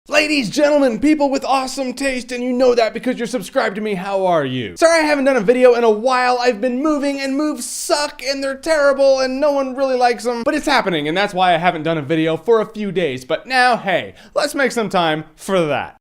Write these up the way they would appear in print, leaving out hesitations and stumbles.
Ladies, gentlemen, people with awesome taste, and you know that because you're subscribed to me, how are you? Sorry I haven't done a video in a while. I've been moving, and moves suck, and they're terrible, and no one really likes them. But it's happening, and that's why I haven't done a video for a few days. But now, hey, let's make some time for that.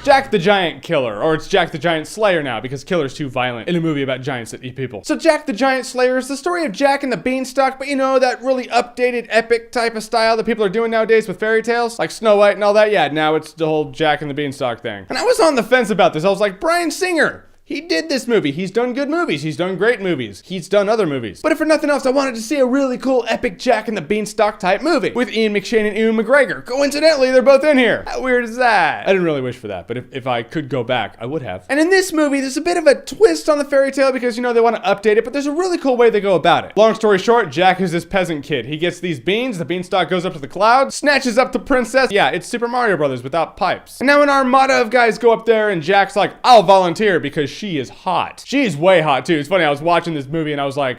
Jack the Giant Killer, or it's Jack the Giant Slayer now because killer's too violent in a movie about giants that eat people. So Jack the Giant Slayer is the story of Jack and the Beanstalk, but you know, that really updated epic type of style that people are doing nowadays with fairy tales, like Snow White and all that. Yeah, now it's the whole Jack and the Beanstalk thing. And I was on the fence about this. I was like, Bryan Singer, he did this movie. He's done good movies. He's done great movies. He's done other movies. But if for nothing else, I wanted to see a really cool epic Jack and the Beanstalk type movie with Ian McShane and Ewan McGregor. Coincidentally, they're both in here. How weird is that? I didn't really wish for that, but if I could go back, I would have. And in this movie, there's a bit of a twist on the fairy tale because, you know, they want to update it, but there's a really cool way they go about it. Long story short, Jack is this peasant kid. He gets these beans, the beanstalk goes up to the clouds, snatches up the princess. Yeah, it's Super Mario Brothers without pipes. And now an armada of guys go up there and Jack's like, I'll volunteer because she is hot. She's way hot too. It's funny, I was watching this movie and I was like,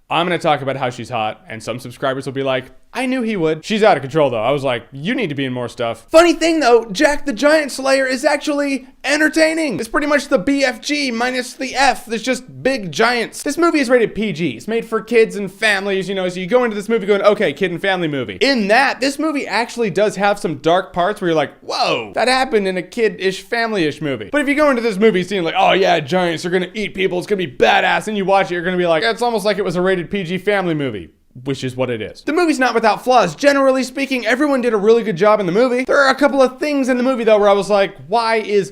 I'm gonna talk about how she's hot, and some subscribers will be like, I knew he would. She's out of control though. I was like, you need to be in more stuff. Funny thing though, Jack the Giant Slayer is actually entertaining. It's pretty much the BFG minus the F. There's just big giants. This movie is rated PG. It's made for kids and families, you know, so you go into this movie going, okay, kid and family movie. In that, this movie actually does have some dark parts where you're like, whoa, that happened in a kid-ish, family-ish movie. But if you go into this movie seeing like, oh yeah, giants are gonna eat people, it's gonna be badass, and you watch it, you're gonna be like, it's almost like it was a rated PG family movie. Which is what it is. The movie's not without flaws. Generally speaking, everyone did a really good job in the movie. There are a couple of things in the movie though where I was like, why is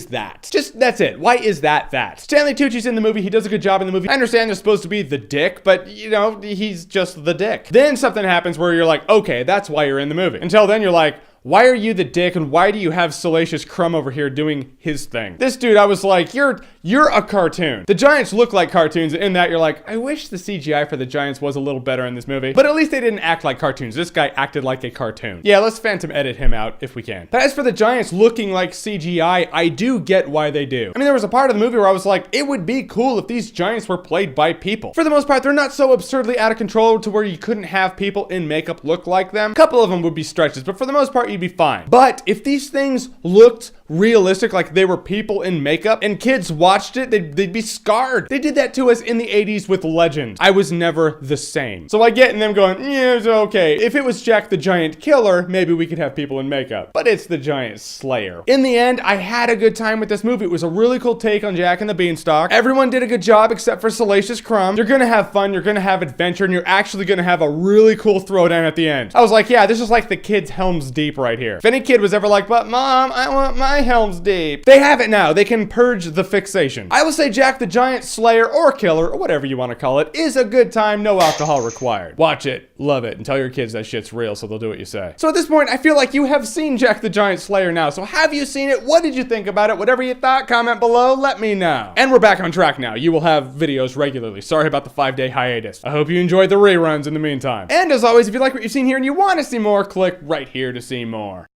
that? Just, that's it. Why is that? Stanley Tucci's in the movie. He does a good job in the movie. I understand they're supposed to be the dick, but you know, he's just the dick. Then something happens where you're like, okay, that's why you're in the movie. Until then you're like, why are you the dick and why do you have Salacious Crumb over here doing his thing? This dude, I was like, you're a cartoon. The giants look like cartoons, and in that you're like, I wish the CGI for the giants was a little better in this movie, but at least they didn't act like cartoons. This guy acted like a cartoon. Yeah, let's phantom edit him out if we can. But as for the giants looking like CGI, I do get why they do. I mean, there was a part of the movie where I was like, it would be cool if these giants were played by people. For the most part, they're not so absurdly out of control to where you couldn't have people in makeup look like them. A couple of them would be stretches, but for the most part, you'd be fine. But if these things looked realistic, like they were people in makeup, and kids watched it, they'd be scarred. They did that to us in the 80s with Legend. I was never the same. So I get in them going, yeah, it's okay. If it was Jack the Giant Killer, maybe we could have people in makeup. But it's the Giant Slayer. In the end, I had a good time with this movie. It was a really cool take on Jack and the Beanstalk. Everyone did a good job except for Salacious Crumb. You're gonna have fun, you're gonna have adventure, and you're actually gonna have a really cool throwdown at the end. I was like, yeah, this is like the kids' Helm's Deep right here. If any kid was ever like, but mom, I want my Helm's Deep, they have it now. They can purge the fixation. I will say Jack the Giant Slayer or Killer, or whatever you want to call it, is a good time, no alcohol required. Watch it, love it, and tell your kids that shit's real so they'll do what you say. So at this point, I feel like you have seen Jack the Giant Slayer now, so have you seen it? What did you think about it? Whatever you thought, comment below, let me know. And we're back on track now. You will have videos regularly. Sorry about the 5-day hiatus. I hope you enjoyed the reruns in the meantime. And as always, if you like what you've seen here and you want to see more, click right here to see more.